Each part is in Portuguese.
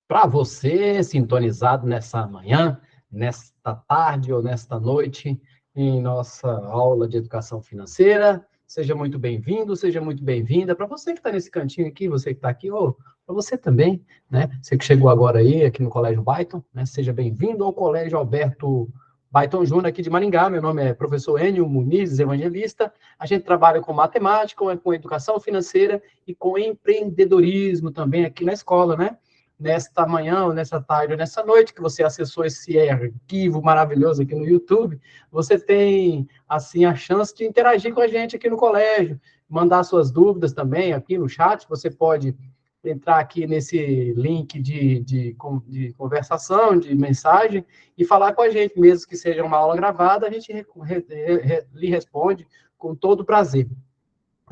Para você, sintonizado nessa manhã, nesta tarde ou nesta noite, em nossa aula de educação financeira, seja muito bem-vindo, seja muito bem-vinda. Para você que está nesse cantinho aqui, você que está aqui, ou para você também, né? Você que chegou agora aí, aqui no Colégio Byton, né? Seja bem-vindo ao Colégio Alberto Byton Júnior, aqui de Maringá. Meu nome é professor Enio Muniz Evangelista. A gente trabalha com matemática, com educação financeira e com empreendedorismo também aqui na escola, né? Nesta manhã, ou nessa tarde, ou nessa noite, que você acessou esse arquivo maravilhoso aqui no YouTube, você tem, assim, a chance de interagir com a gente aqui no colégio, mandar suas dúvidas também aqui no chat. Você pode entrar aqui nesse link de conversação, de mensagem, e falar com a gente, mesmo que seja uma aula gravada, a gente lhe responde com todo prazer.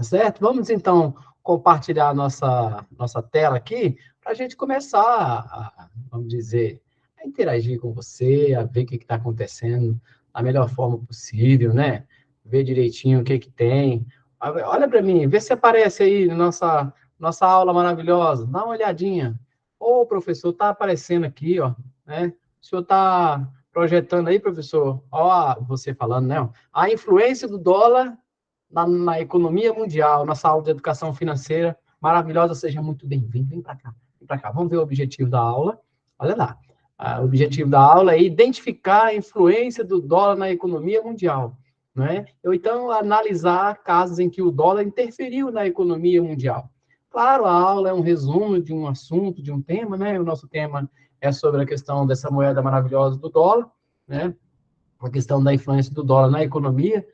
Certo? Vamos, então, compartilhar a nossa tela aqui, para a gente começar vamos dizer, a interagir com você, a ver o que está acontecendo da melhor forma possível, né? Ver direitinho o que tem. Olha para mim, vê se aparece aí na nossa aula maravilhosa. Dá uma olhadinha. Ô, professor, está aparecendo aqui, ó, né? O senhor está projetando aí, professor? Ó, você falando, né? A influência do dólar na economia mundial, nossa aula de educação financeira maravilhosa. Seja muito bem-vindo. Vem para cá, vem para cá. Vamos ver o objetivo da aula. Olha lá. O objetivo da aula é identificar a influência do dólar na economia mundial, não é? Ou então analisar casos em que o dólar interferiu na economia mundial. Claro, a aula é um resumo de um assunto, de um tema, né? O nosso tema é sobre a questão dessa moeda maravilhosa do dólar, né? A questão da influência do dólar na economia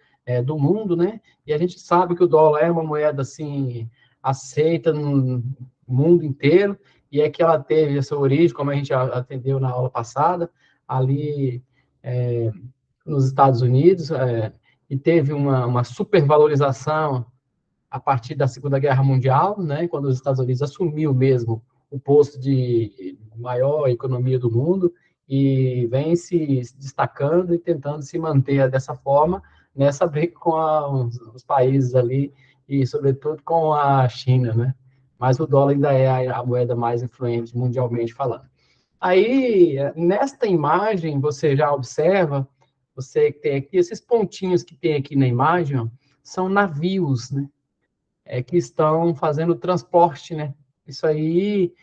do mundo, né? E a gente sabe que o dólar é uma moeda, assim, aceita no mundo inteiro, e é que ela teve essa origem, como a gente atendeu na aula passada, ali nos Estados Unidos, e teve uma supervalorização a partir da Segunda Guerra Mundial, né? Quando os Estados Unidos assumiu mesmo o posto de maior economia do mundo, e vem se destacando e tentando se manter dessa forma, nessa briga com os países ali, e sobretudo com a China, né? Mas o dólar ainda é a moeda mais influente mundialmente falando. Aí, nesta imagem, você já observa, você tem aqui, esses pontinhos que tem aqui na imagem, ó, são navios, né? Que estão fazendo transporte, né? Isso aí,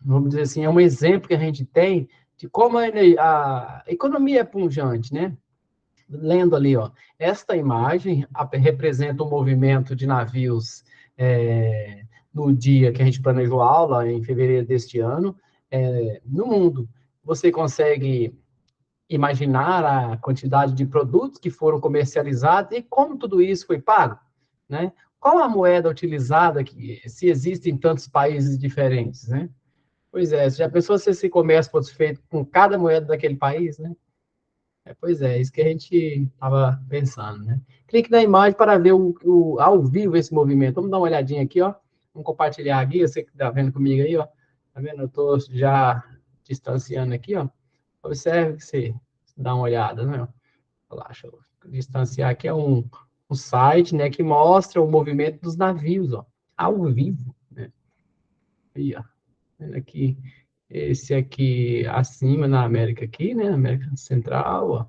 vamos dizer assim, é um exemplo que a gente tem de como a economia é pujante, né? Lendo ali, ó, esta imagem representa um movimento de navios no dia que a gente planejou a aula, em fevereiro deste ano, no mundo. Você consegue imaginar a quantidade de produtos que foram comercializados e como tudo isso foi pago, né? Qual a moeda utilizada, se existe em tantos países diferentes, né? Pois é, já pensou se esse comércio fosse feito com cada moeda daquele país, né? Pois é, isso que a gente estava pensando, né? Clique na imagem para ver ao vivo esse movimento. Vamos dar uma olhadinha aqui, ó. Vamos compartilhar aqui, você que está vendo comigo aí, ó. Tá vendo? Eu estou já distanciando aqui, ó. Observe que você dá uma olhada, né? Olha lá, deixa eu distanciar aqui, é um site, né, que mostra o movimento dos navios, ó, ao vivo, né? Aí, ó, vendo aqui, esse aqui acima na América aqui, né, América Central, ó,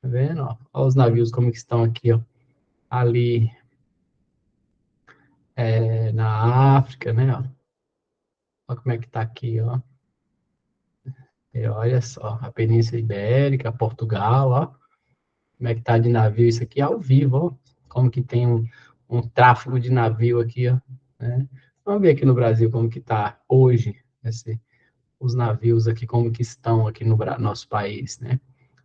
tá vendo, ó, ó os navios como que estão aqui, ó, ali na África, né, ó, ó como é que tá aqui, ó, olha só, a Península Ibérica, Portugal, ó, como é que tá de navio, isso aqui é ao vivo, ó, como que tem um tráfego de navio aqui, ó, né? Vamos ver aqui no Brasil como que está hoje os navios aqui, como que estão aqui no nosso país, né?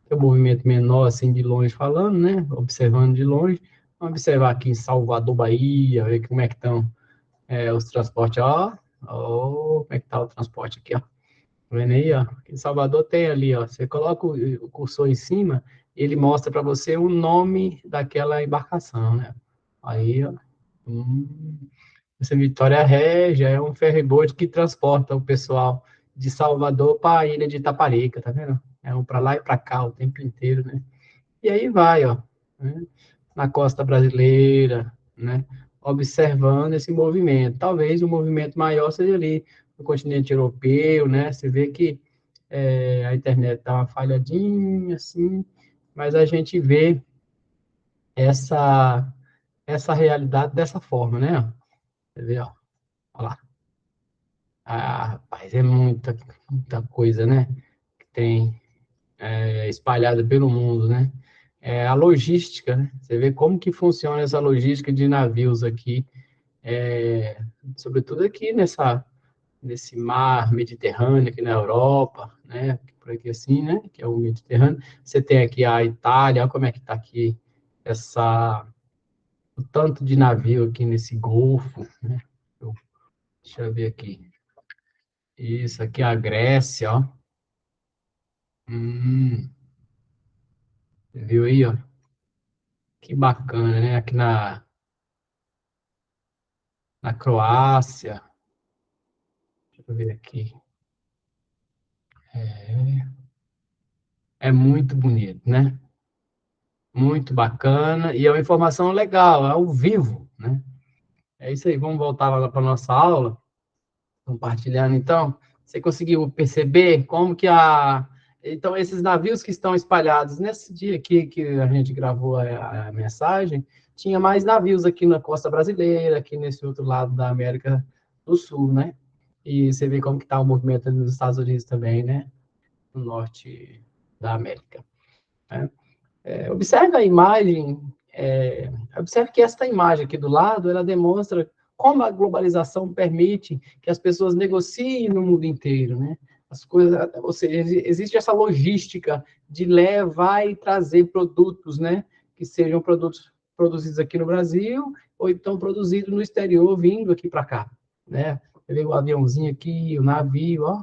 Tem um movimento menor, assim, de longe falando, né? Observando de longe. Vamos observar aqui em Salvador, Bahia, ver como é que estão os transportes, ó. Ó, como é que está o transporte aqui, ó. Tá vendo aí, ó? Aqui em Salvador tem ali, ó. Você coloca o cursor em cima, ele mostra para você o nome daquela embarcação, né? Aí, ó. Essa Vitória Régia é um ferryboat que transporta o pessoal de Salvador para a ilha de Itaparica, tá vendo? É um para lá e para cá o tempo inteiro, né? E aí vai, ó, né? Na costa brasileira, né? observando esse movimento. Talvez o movimento maior seja ali no continente europeu, né? Você vê que a internet está uma falhadinha, assim, mas a gente vê essa realidade dessa forma, né? Você vê, ó, olha lá. Ah, rapaz, é muita coisa, né? Que tem espalhada pelo mundo, né? A logística, né? Você vê como que funciona essa logística de navios aqui, sobretudo aqui nesse mar Mediterrâneo, aqui na Europa, né? Por aqui assim, né? Que é o Mediterrâneo. Você tem aqui a Itália, olha como é que está aqui o tanto de navio aqui nesse Golfo, né? Deixa eu ver aqui. Isso aqui é a Grécia, ó. Viu aí, ó? Que bacana, né? Aqui na Croácia. Deixa eu ver aqui. É muito bonito, né? Muito bacana. E é uma informação legal, é ao vivo, né? É isso aí, vamos voltar lá para a nossa aula, compartilhando então. Você conseguiu perceber como que Então, esses navios que estão espalhados, nesse dia aqui que a gente gravou a mensagem, tinha mais navios aqui na costa brasileira, aqui nesse outro lado da América do Sul, né? E você vê como que está o movimento nos Estados Unidos também, né? No norte da América, né? Observe a imagem, observe que esta imagem aqui do lado, ela demonstra como a globalização permite que as pessoas negociem no mundo inteiro, né? As coisas, ou seja, existe essa logística de levar e trazer produtos, né? Que sejam produtos produzidos aqui no Brasil ou então produzidos no exterior, vindo aqui para cá, né? Você vê o aviãozinho aqui, o navio, ó,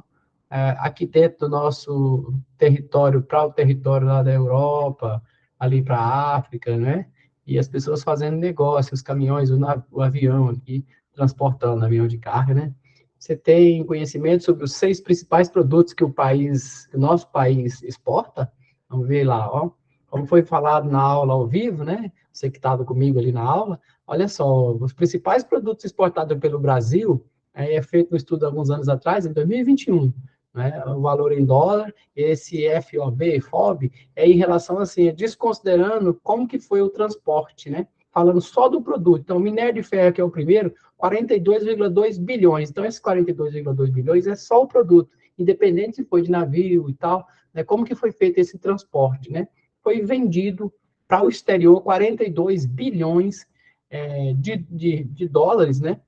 aqui dentro do nosso território, para o território lá da Europa, ali para a África, né? E as pessoas fazendo negócio, os caminhões, o avião aqui, transportando avião de carga, né? Você tem conhecimento sobre os 6 principais produtos que o nosso país exporta? Vamos ver lá, ó. Como foi falado na aula ao vivo, né? Você que estava comigo ali na aula, olha só, os principais produtos exportados pelo Brasil, feito um estudo há alguns anos atrás, em 2021, né? O valor em dólar, esse FOB, em relação, assim, desconsiderando como que foi o transporte, né? Falando só do produto. Então, o minério de ferro, que é o primeiro, 42,2 bilhões. Então, esses 42,2 bilhões é só o produto, independente se foi de navio e tal, né? Como que foi feito esse transporte, né? Foi vendido para o exterior 42 bilhões de dólares, né?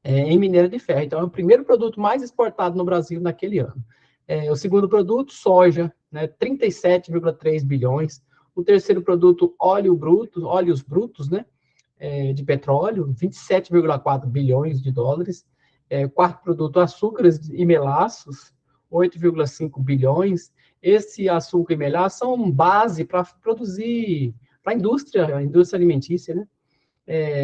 Em minério de ferro. Então, é o primeiro produto mais exportado no Brasil naquele ano. O segundo produto, soja, né, 37,3 bilhões. O terceiro produto, óleos brutos, né, de petróleo, 27,4 bilhões de dólares. Quarto produto, açúcares e melaços, 8,5 bilhões. Esse açúcar e melaço são base para produzir, para a indústria alimentícia, né?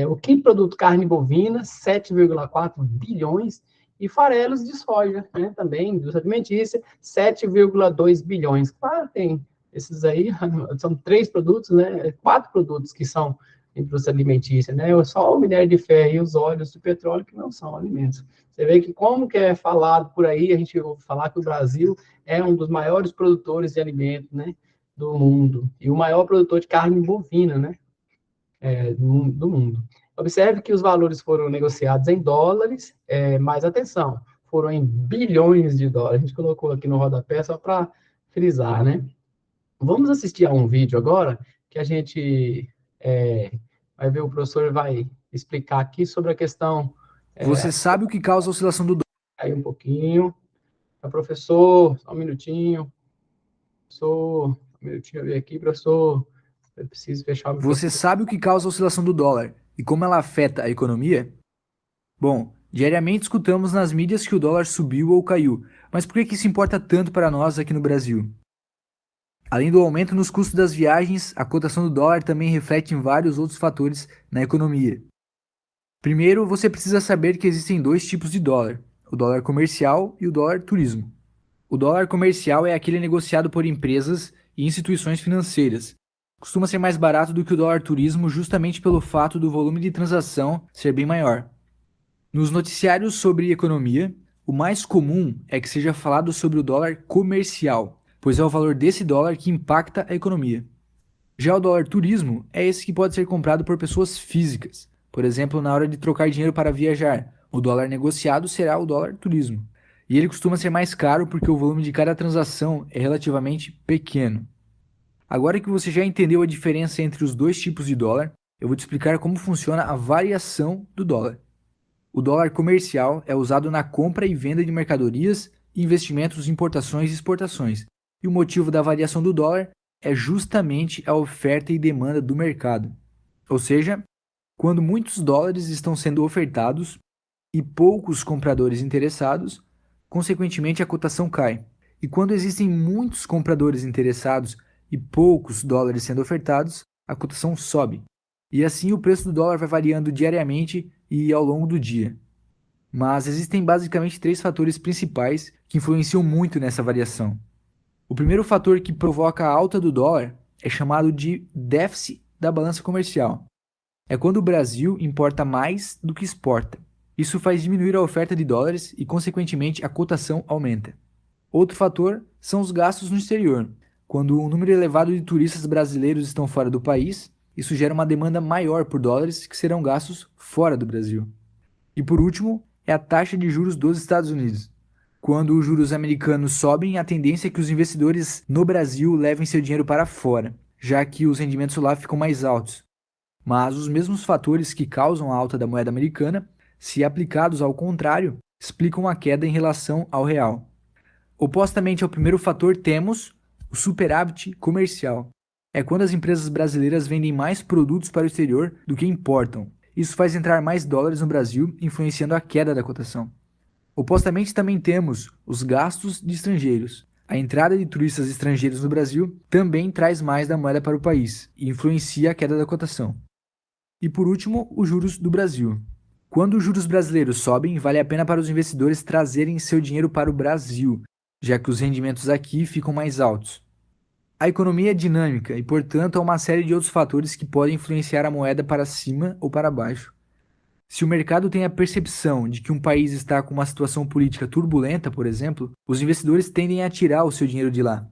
O quinto produto, carne bovina, 7,4 bilhões, e farelos de soja, né, também, indústria alimentícia, 7,2 bilhões. Claro, tem esses aí, são 3 produtos, né, 4 produtos que são indústria alimentícia, né, só o minério de ferro e os óleos de petróleo que não são alimentos. Você vê que como que é falado por aí, a gente ouve falar que o Brasil é um dos maiores produtores de alimentos, né, do mundo, e o maior produtor de carne bovina, né, do mundo. Observe que os valores foram negociados em dólares, mas atenção, foram em bilhões de dólares. A gente colocou aqui no rodapé só para frisar, né? Vamos assistir a um vídeo agora que a gente vai ver, o professor vai explicar aqui sobre a questão. Você sabe o que causa a oscilação do dólar? Aí um pouquinho. Professor, só um minutinho. Professor, um minutinho, eu ver aqui, professor. Eu preciso fechar o Você microfone. sabe o que causa a oscilação do dólar e como ela afeta a economia? Bom, diariamente escutamos nas mídias que o dólar subiu ou caiu, mas por que isso importa tanto para nós aqui no Brasil? Além do aumento nos custos das viagens, a cotação do dólar também reflete em vários outros fatores na economia. Primeiro, você precisa saber que existem 2 tipos de dólar: o dólar comercial e o dólar turismo. O dólar comercial é aquele negociado por empresas e instituições financeiras. costuma ser mais barato do que o dólar turismo justamente pelo fato do volume de transação ser bem maior. Nos noticiários sobre economia, o mais comum é que seja falado sobre o dólar comercial, pois é o valor desse dólar que impacta a economia. Já o dólar turismo é esse que pode ser comprado por pessoas físicas. Por exemplo, na hora de trocar dinheiro para viajar, o dólar negociado será o dólar turismo. E ele costuma ser mais caro porque o volume de cada transação é relativamente pequeno. Agora que você já entendeu a diferença entre os dois tipos de dólar, eu vou te explicar como funciona a variação do dólar. O dólar comercial é usado na compra e venda de mercadorias, investimentos, importações e exportações. E o motivo da variação do dólar é justamente a oferta e demanda do mercado. Ou seja, quando muitos dólares estão sendo ofertados e poucos compradores interessados, consequentemente a cotação cai. E quando existem muitos compradores interessados e poucos dólares sendo ofertados, a cotação sobe. E assim o preço do dólar vai variando diariamente e ao longo do dia. Mas existem basicamente três fatores principais que influenciam muito nessa variação. O primeiro fator que provoca a alta do dólar é chamado de déficit da balança comercial. É quando o Brasil importa mais do que exporta. Isso faz diminuir a oferta de dólares e, consequentemente, a cotação aumenta. Outro fator são os gastos no exterior. Quando um número elevado de turistas brasileiros estão fora do país, isso gera uma demanda maior por dólares que serão gastos fora do Brasil. E por último, é a taxa de juros dos Estados Unidos. Quando os juros americanos sobem, a tendência é que os investidores no Brasil levem seu dinheiro para fora, já que os rendimentos lá ficam mais altos. Mas os mesmos fatores que causam a alta da moeda americana, se aplicados ao contrário, explicam a queda em relação ao real. Opostamente ao primeiro fator, temos o superávit comercial. É quando as empresas brasileiras vendem mais produtos para o exterior do que importam. Isso faz entrar mais dólares no Brasil, influenciando a queda da cotação. Opostamente também temos os gastos de estrangeiros. A entrada de turistas estrangeiros no Brasil também traz mais da moeda para o país e influencia a queda da cotação. E por último, os juros do Brasil. Quando os juros brasileiros sobem, vale a pena para os investidores trazerem seu dinheiro para o Brasil, já que os rendimentos aqui ficam mais altos. A economia é dinâmica e, portanto, há uma série de outros fatores que podem influenciar a moeda para cima ou para baixo. Se o mercado tem a percepção de que um país está com uma situação política turbulenta, por exemplo, os investidores tendem a tirar o seu dinheiro de lá.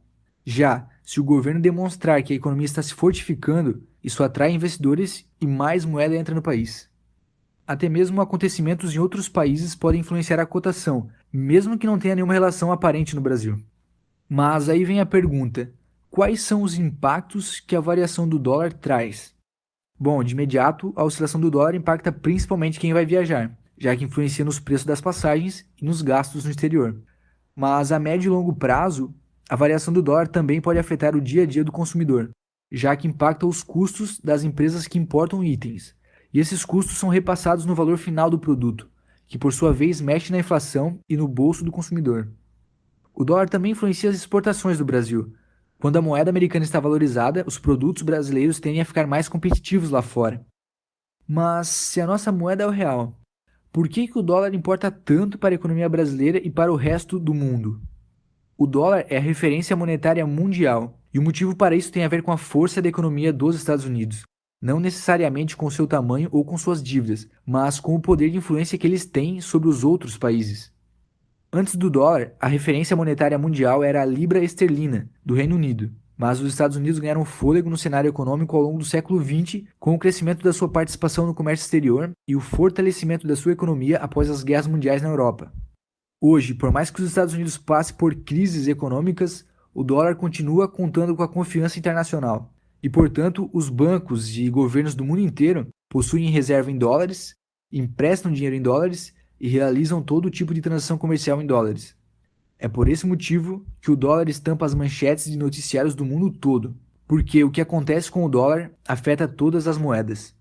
Já, se o governo demonstrar que a economia está se fortificando, isso atrai investidores e mais moeda entra no país. Até mesmo acontecimentos em outros países podem influenciar a cotação, mesmo que não tenha nenhuma relação aparente no Brasil. Mas aí vem a pergunta: quais são os impactos que a variação do dólar traz? Bom, de imediato, a oscilação do dólar impacta principalmente quem vai viajar, já que influencia nos preços das passagens e nos gastos no exterior. Mas a médio e longo prazo, a variação do dólar também pode afetar o dia a dia do consumidor, já que impacta os custos das empresas que importam itens. E esses custos são repassados no valor final do produto, que por sua vez mexe na inflação e no bolso do consumidor. O dólar também influencia as exportações do Brasil. Quando a moeda americana está valorizada, os produtos brasileiros tendem a ficar mais competitivos lá fora. Mas se a nossa moeda é o real, por que o dólar importa tanto para a economia brasileira e para o resto do mundo? O dólar é a referência monetária mundial, e o motivo para isso tem a ver com a força da economia dos Estados Unidos. Não necessariamente com seu tamanho ou com suas dívidas, mas com o poder de influência que eles têm sobre os outros países. Antes do dólar, a referência monetária mundial era a libra esterlina, do Reino Unido, mas os Estados Unidos ganharam fôlego no cenário econômico ao longo do século XX, com o crescimento da sua participação no comércio exterior e o fortalecimento da sua economia após as guerras mundiais na Europa. Hoje, por mais que os Estados Unidos passe por crises econômicas, o dólar continua contando com a confiança internacional, e, portanto, os bancos e governos do mundo inteiro possuem reserva em dólares, emprestam dinheiro em dólares e realizam todo tipo de transação comercial em dólares. É por esse motivo que o dólar estampa as manchetes de noticiários do mundo todo, porque o que acontece com o dólar afeta todas as moedas.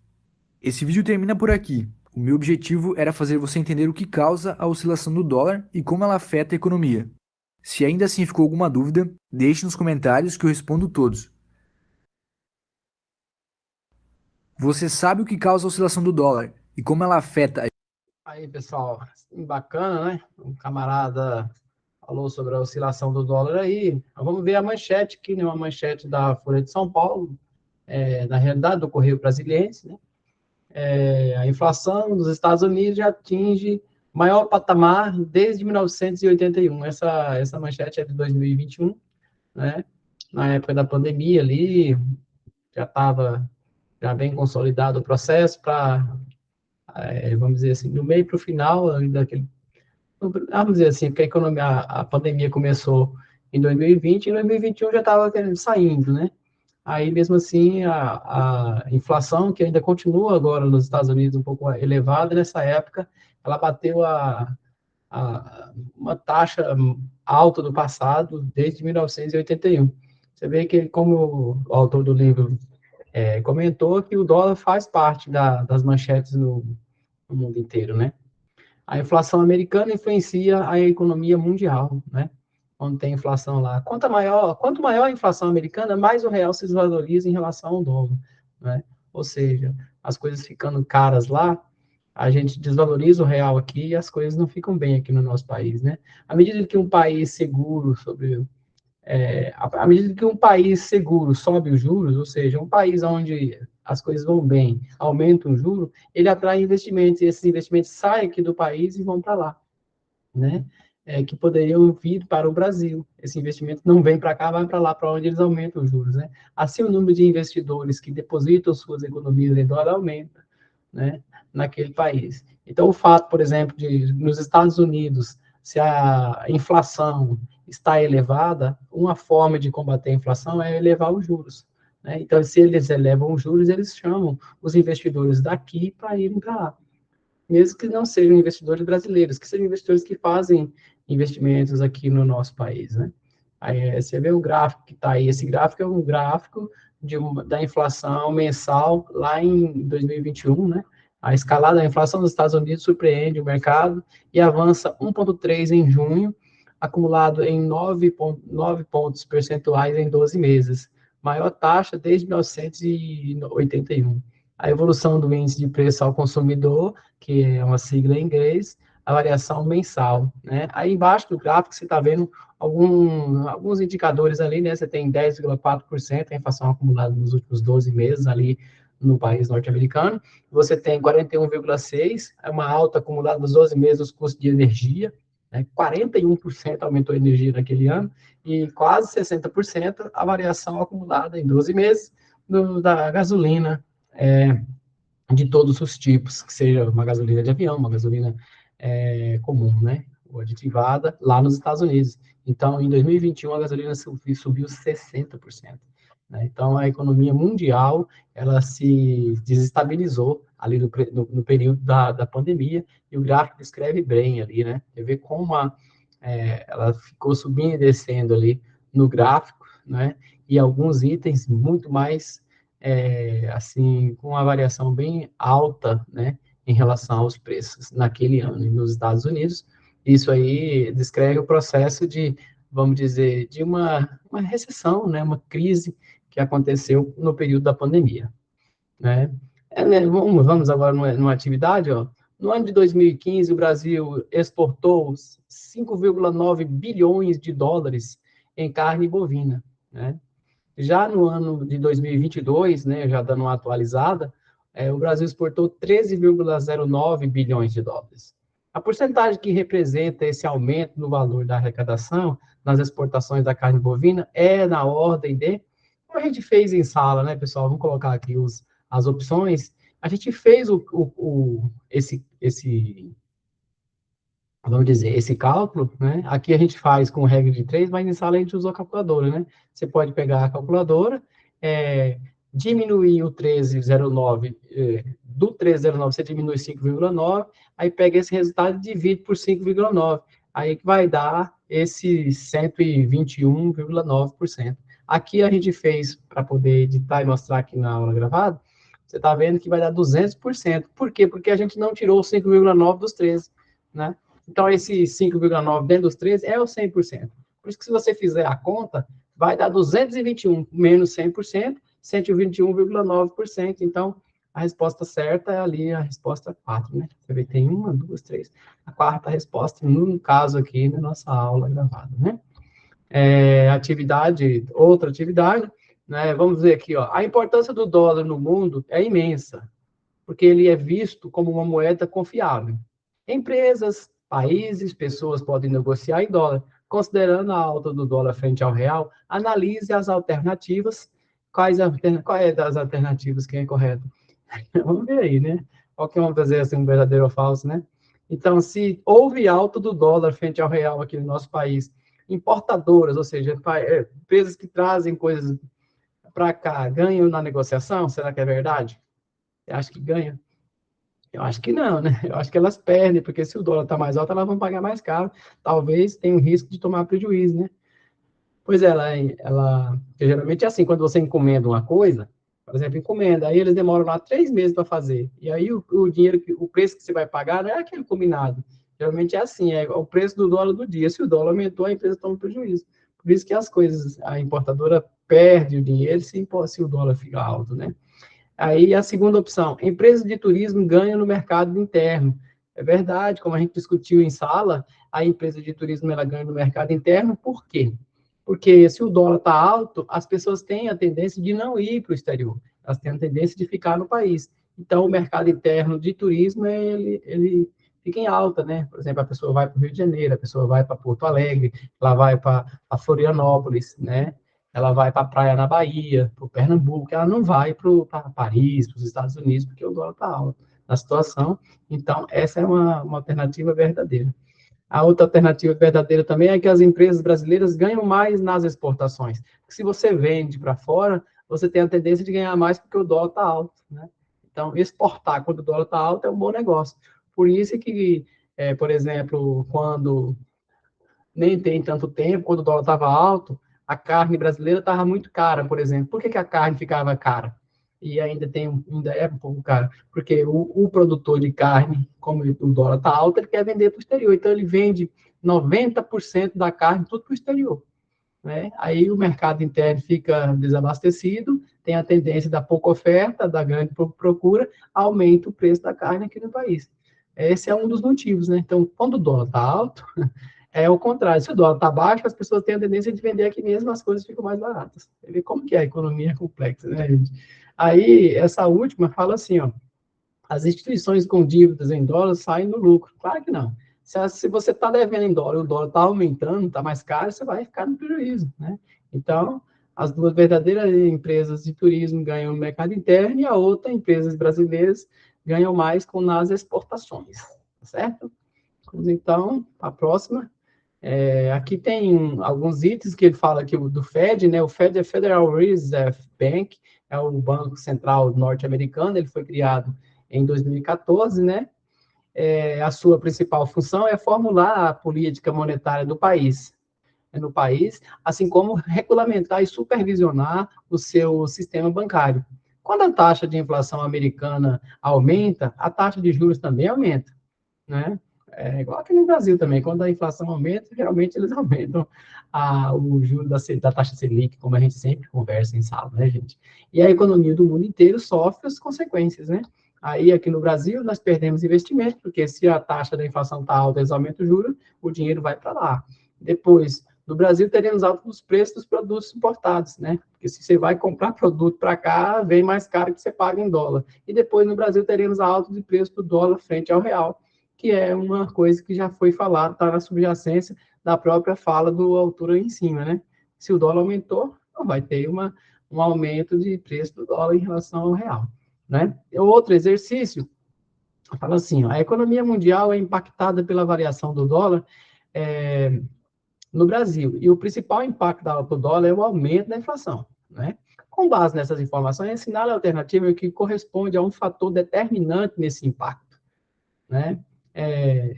Esse vídeo termina por aqui. O meu objetivo era fazer você entender o que causa a oscilação do dólar e como ela afeta a economia. Se ainda assim ficou alguma dúvida, deixe nos comentários que eu respondo todos. Você sabe o que causa a oscilação do dólar e como ela afeta a... Aí, pessoal, bacana, né? Um camarada falou sobre a oscilação do dólar aí. Vamos ver a manchete aqui, né? Uma manchete da Folha de São Paulo. na realidade, do Correio Brasiliense, né? A inflação nos Estados Unidos já atinge maior patamar desde 1981. Essa manchete é de 2021, né? Na época da pandemia ali, já estava já bem consolidado o processo para, vamos dizer assim, do meio para o final daquele, vamos dizer assim, porque a pandemia começou em 2020 e em 2021 já estava saindo, né? Aí, mesmo assim, a inflação, que ainda continua agora nos Estados Unidos um pouco elevada, nessa época, ela bateu uma taxa alta do passado desde 1981. Você vê que, como o autor do livro comentou, que o dólar faz parte das manchetes no mundo inteiro, né? A inflação americana influencia a economia mundial, né? Quando tem inflação lá. Quanto maior a inflação americana, mais o real se desvaloriza em relação ao dólar, né? Ou seja, as coisas ficando caras lá, a gente desvaloriza o real aqui e as coisas não ficam bem aqui no nosso país, né? À medida que um país seguro à medida que um país seguro sobe os juros, ou seja, um país onde as coisas vão bem, aumenta o juro, ele atrai investimentos, e esses investimentos saem aqui do país e vão para lá, né? Que poderiam vir para o Brasil. Esse investimento não vem para cá, vai para lá, para onde eles aumentam os juros, né? Assim, o número de investidores que depositam suas economias em dólar aumenta, né? Naquele país. Então, o fato, por exemplo, de nos Estados Unidos, se a inflação está elevada, uma forma de combater a inflação é elevar os juros, né? Então, se eles elevam os juros, eles chamam os investidores daqui para irem para lá, mesmo que não sejam investidores brasileiros, que sejam investidores que fazem investimentos aqui no nosso país, né? Aí você vê o gráfico que está aí, esse gráfico é um gráfico da inflação mensal lá em 2021, né? A escalada da inflação dos Estados Unidos surpreende o mercado e avança 1,3 em junho, acumulado em 9 pontos percentuais em 12 meses, maior taxa desde 1981. A evolução do índice de preço ao consumidor, que é uma sigla em inglês, a variação mensal, né? Aí embaixo do gráfico você está vendo alguns indicadores ali, né? Você tem 10,4% a inflação acumulada nos últimos 12 meses ali no país norte-americano. Você tem 41,6%, é uma alta acumulada nos 12 meses dos custos de energia, né? 41% aumentou a energia naquele ano e quase 60% a variação acumulada em 12 meses da gasolina, de todos os tipos, que seja uma gasolina de avião, uma gasolina comum, né? Ou aditivada, lá nos Estados Unidos. Então, em 2021, a gasolina subiu 60%. Né? Então, a economia mundial, ela se desestabilizou ali no período da pandemia, e o gráfico descreve bem ali, né? Você vê como ela ficou subindo e descendo ali no gráfico, né? E alguns itens muito mais assim, com uma variação bem alta, né, em relação aos preços naquele ano nos Estados Unidos. Isso aí descreve o processo de, vamos dizer, de uma recessão, né, uma crise que aconteceu no período da pandemia, né? Vamos agora numa atividade, ó. No ano de 2015, o Brasil exportou 5,9 bilhões de dólares em carne bovina, né? Já no ano de 2022, né, já dando uma atualizada, o Brasil exportou 13,09 bilhões de dólares. A porcentagem que representa esse aumento no valor da arrecadação nas exportações da carne bovina é na ordem de, como a gente fez em sala, né, pessoal? Vamos colocar aqui as opções. A gente fez vamos dizer, esse cálculo, né? Aqui a gente faz com regra de 3, mas em sala a gente usou a calculadora, né? Você pode pegar a calculadora, diminuir o 13,09, do 13,09 você diminui 5,9, aí pega esse resultado e divide por 5,9, aí que vai dar esse 121,9%. Aqui a gente fez, para poder editar e mostrar aqui na aula gravada, você está vendo que vai dar 200%. Por quê? Porque a gente não tirou o 5,9 dos 13, né? Então, esse 5,9 dentro dos 13 é o 100%. Por isso que, se você fizer a conta, vai dar 221 menos 100%, 121,9%. Então, a resposta certa é ali a resposta 4, né? Você vê que tem 1, 2, 3. A quarta resposta, no caso aqui, na nossa aula gravada, né? Outra atividade, né? Vamos ver aqui, ó, a importância do dólar no mundo é imensa, porque ele é visto como uma moeda confiável. Empresas, países, pessoas podem negociar em dólar. Considerando a alta do dólar frente ao real, analise as alternativas. Qual é das alternativas que é correto? Vamos ver aí, né? Qual que vamos fazer assim, um verdadeiro ou falso, né? Então, se houve alta do dólar frente ao real aqui no nosso país, importadoras, ou seja, empresas que trazem coisas para cá, ganham na negociação? Será que é verdade? Você acha que ganha? Eu acho que não, né? Eu acho que elas perdem, porque se o dólar está mais alto, elas vão pagar mais caro. Talvez tenha um risco de tomar prejuízo, né? Pois é, geralmente é assim, quando você encomenda uma coisa, por exemplo, encomenda, aí eles demoram lá 3 meses para fazer. E aí o dinheiro, o preço que você vai pagar não é aquele combinado. Geralmente é assim, é o preço do dólar do dia. Se o dólar aumentou, a empresa toma prejuízo. Por isso que as coisas, a importadora perde o dinheiro se o dólar fica alto, né? Aí a segunda opção, empresas de turismo ganham no mercado interno. É verdade, como a gente discutiu em sala, a empresa de turismo ela ganha no mercado interno, por quê? Porque se o dólar está alto, as pessoas têm a tendência de não ir para o exterior, elas têm a tendência de ficar no país. Então, o mercado interno de turismo, ele fica em alta, né? Por exemplo, a pessoa vai para o Rio de Janeiro, a pessoa vai para Porto Alegre, ela vai para Florianópolis, né? Ela vai para a praia na Bahia, para o Pernambuco, ela não vai para Paris, para os Estados Unidos, porque o dólar está alto na situação. Então, essa é uma alternativa verdadeira. A outra alternativa verdadeira também é que as empresas brasileiras ganham mais nas exportações. Se você vende para fora, você tem a tendência de ganhar mais porque o dólar está alto, né? Então, exportar quando o dólar está alto é um bom negócio. Por isso que, por exemplo, quando nem tem tanto tempo, quando o dólar estava alto, a carne brasileira estava muito cara, por exemplo. Por que a carne ficava cara? E ainda é um pouco cara, porque o produtor de carne, como o dólar está alto, ele quer vender para o exterior, então ele vende 90% da carne tudo para o exterior, né? Aí o mercado interno fica desabastecido, tem a tendência da pouca oferta, da grande procura, aumenta o preço da carne aqui no país. Esse é um dos motivos, né? Então, quando o dólar está alto, é o contrário. Se o dólar está baixo, as pessoas têm a tendência de vender aqui mesmo, as coisas ficam mais baratas. Você vê como que é a economia complexa, né, gente? Aí, essa última fala assim, ó, as instituições com dívidas em dólar saem no lucro. Claro que não. Se você está devendo em dólar e o dólar está aumentando, está mais caro, você vai ficar no prejuízo, né? Então, as duas verdadeiras empresas de turismo ganham no mercado interno e a outra, empresas brasileiras, ganham mais nas exportações, certo? Então, a próxima. Aqui tem alguns itens que ele fala aqui do Fed, né? O Fed é Federal Reserve Bank, é o Banco Central norte-americano, ele foi criado em 2014, né? A sua principal função é formular a política monetária do país, no país, assim como regulamentar e supervisionar o seu sistema bancário. Quando a taxa de inflação americana aumenta, a taxa de juros também aumenta, né? É igual aqui no Brasil também, quando a inflação aumenta, geralmente eles aumentam o juro da taxa Selic, como a gente sempre conversa em sala, né, gente? E a economia do mundo inteiro sofre as consequências, né? Aí, aqui no Brasil, nós perdemos investimento, porque se a taxa da inflação está alta, eles aumentam o juro, o dinheiro vai para lá. Depois, no Brasil, teremos altos dos preços dos produtos importados, né? Porque se você vai comprar produto para cá, vem mais caro que você paga em dólar. E depois, no Brasil, teremos alto de preço do dólar frente ao real, que é uma coisa que já foi falada, está na subjacência da própria fala do autor aí em cima, né? Se o dólar aumentou, vai ter um aumento de preço do dólar em relação ao real, né? O outro exercício fala assim, ó, a economia mundial é impactada pela variação do dólar no Brasil, e o principal impacto da alta do dólar é o aumento da inflação, né? Com base nessas informações, assinale a alternativa que corresponde a um fator determinante nesse impacto, né?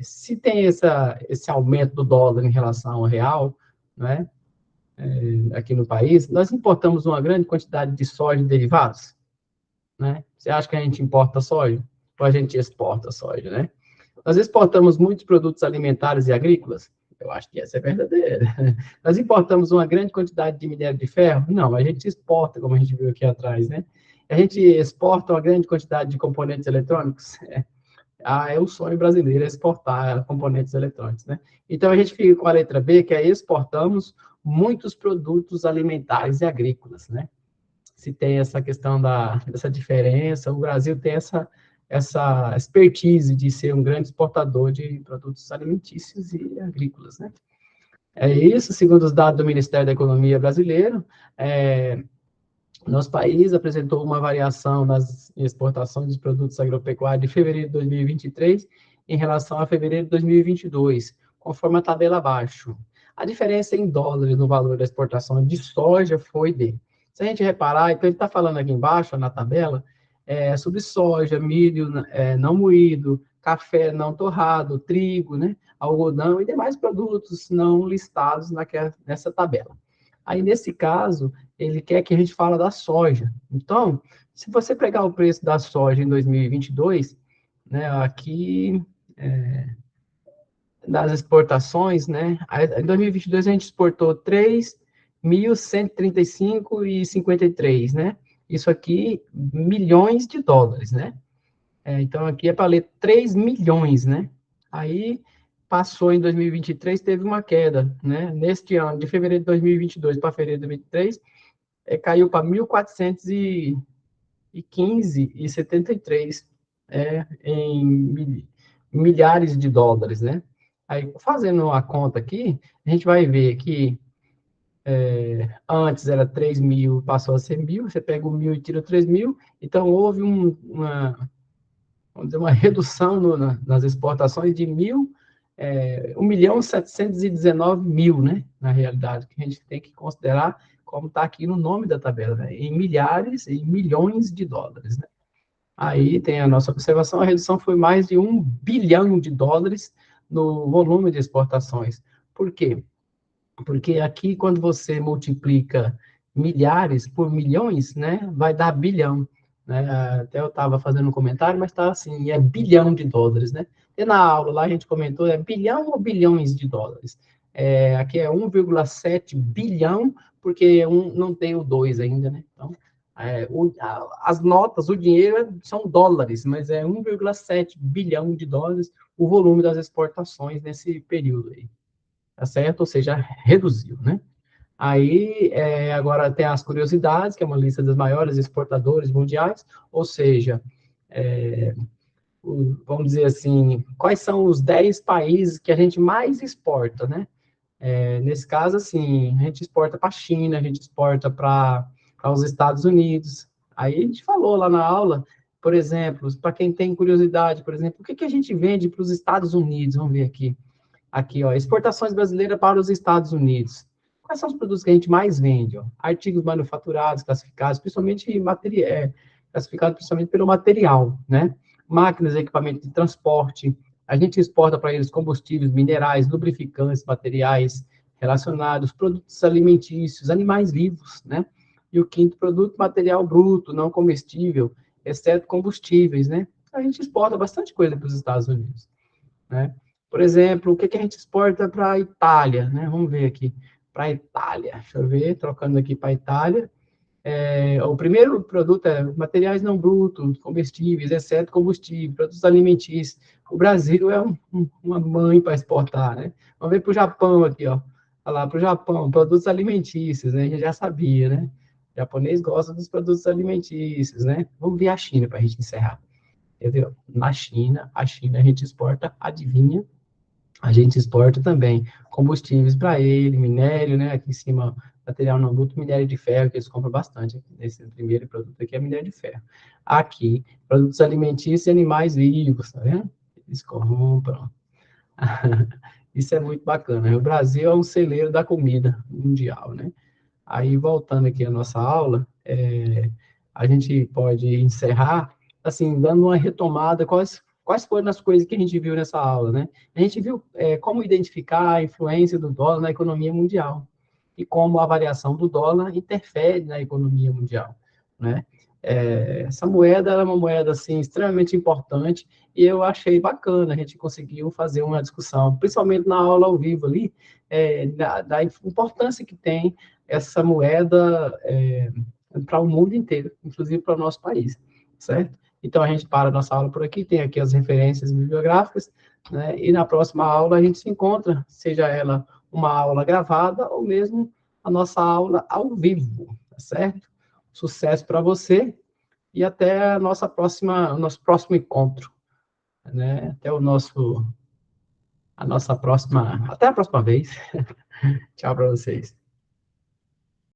Se tem esse aumento do dólar em relação ao real, né, aqui no país, nós importamos uma grande quantidade de soja e derivados, né? Você acha que a gente importa soja? Ou a gente exporta soja, né? Nós exportamos muitos produtos alimentares e agrícolas? Eu acho que essa é verdadeira. Nós importamos uma grande quantidade de minério de ferro? Não, a gente exporta, como a gente viu aqui atrás, né? A gente exporta uma grande quantidade de componentes eletrônicos? É o sonho brasileiro exportar componentes eletrônicos, né? Então, a gente fica com a letra B, que é exportamos muitos produtos alimentares e agrícolas, né? se tem essa questão dessa diferença. O Brasil tem essa expertise de ser um grande exportador de produtos alimentícios e agrícolas, né? É isso, segundo os dados do Ministério da Economia brasileiro, nosso país apresentou uma variação nas exportações de produtos agropecuários de fevereiro de 2023 em relação a fevereiro de 2022, conforme a tabela abaixo. A diferença em dólares no valor da exportação de soja foi se a gente reparar, então ele está falando aqui embaixo, na tabela, sobre soja, milho não moído, café não torrado, trigo, né, algodão e demais produtos não listados nessa tabela. Aí, nesse caso, ele quer que a gente fale da soja. Então, se você pegar o preço da soja em 2022, né, aqui, das exportações, né, em 2022 a gente exportou 3.135,53, né, isso aqui, milhões de dólares, né, então aqui é para ler 3 milhões, né, aí passou em 2023, teve uma queda, né, neste ano, de fevereiro de 2022 para fevereiro de 2023, caiu para 1.415,73 em milhares de dólares, né? Aí, fazendo a conta aqui, a gente vai ver que antes era 3 mil, passou a ser 1.000, você pega o 1.000 e tira 3 mil, então houve vamos dizer, uma redução nas exportações de 1.719.000, né? Na realidade, que a gente tem que considerar como está aqui no nome da tabela, né? Em milhares e milhões de dólares, né? Aí tem a nossa observação, a redução foi mais de 1 bilhão de dólares no volume de exportações. Por quê? Porque aqui, quando você multiplica milhares por milhões, né, vai dar bilhão, né? Até eu estava fazendo um comentário, mas está assim, é bilhão de dólares, né? E na aula lá a gente comentou, é bilhão ou bilhões de dólares? Aqui é 1,7 bilhão, porque não tem o 2 ainda, né? Então, as notas, o dinheiro são dólares, mas é 1,7 bilhão de dólares o volume das exportações nesse período aí, tá certo? Ou seja, reduziu, né? Aí, agora tem as curiosidades, que é uma lista dos maiores exportadores mundiais, ou seja, vamos dizer assim, quais são os 10 países que a gente mais exporta, né? Nesse caso, assim, a gente exporta para a China, a gente exporta para os Estados Unidos. Aí a gente falou lá na aula, por exemplo, para quem tem curiosidade, por exemplo, o que a gente vende para os Estados Unidos? Vamos ver aqui. Aqui, ó, exportações brasileiras para os Estados Unidos. Quais são os produtos que a gente mais vende? Ó? Artigos manufaturados, classificados, principalmente classificados principalmente pelo material, né? Máquinas e equipamentos de transporte. A gente exporta para eles combustíveis, minerais, lubrificantes, materiais relacionados, produtos alimentícios, animais vivos, né? E o quinto produto, material bruto, não comestível, exceto combustíveis, né? A gente exporta bastante coisa para os Estados Unidos, né? Por exemplo, o que a gente exporta para a Itália, né? Vamos ver aqui, para a Itália. Deixa eu ver, trocando aqui para a Itália. O primeiro produto é materiais não brutos, comestíveis, exceto combustível, produtos alimentícios. O Brasil é uma mãe para exportar, né? Vamos ver para o Japão aqui, ó. Olha lá, para o Japão, produtos alimentícios, né? A gente já sabia, né? O japonês gosta dos produtos alimentícios, né? Vamos ver a China para a gente encerrar. Entendeu? Na China, a gente exporta, adivinha? A gente exporta também combustíveis para ele, minério, né? Aqui em cima, material não bruto, minério de ferro, que eles compram bastante. Esse primeiro produto aqui é minério de ferro. Aqui, produtos alimentícios e animais vivos, tá vendo? Eles compram. Isso é muito bacana. O Brasil é um celeiro da comida mundial, né? Aí, voltando aqui à nossa aula, a gente pode encerrar, assim, dando uma retomada, quais foram as coisas que a gente viu nessa aula, né? A gente viu como identificar a influência do dólar na economia mundial e como a variação do dólar interfere na economia mundial, né? Essa moeda é uma moeda, assim, extremamente importante e eu achei bacana, a gente conseguiu fazer uma discussão, principalmente na aula ao vivo ali, da importância que tem essa moeda para o mundo inteiro, inclusive para o nosso país, certo? Então, a gente para a nossa aula por aqui, tem aqui as referências bibliográficas, né? E na próxima aula a gente se encontra, seja ela uma aula gravada ou mesmo a nossa aula ao vivo, tá certo? Sucesso para você e até o nosso próximo encontro, né? Até a próxima vez. Tchau para vocês.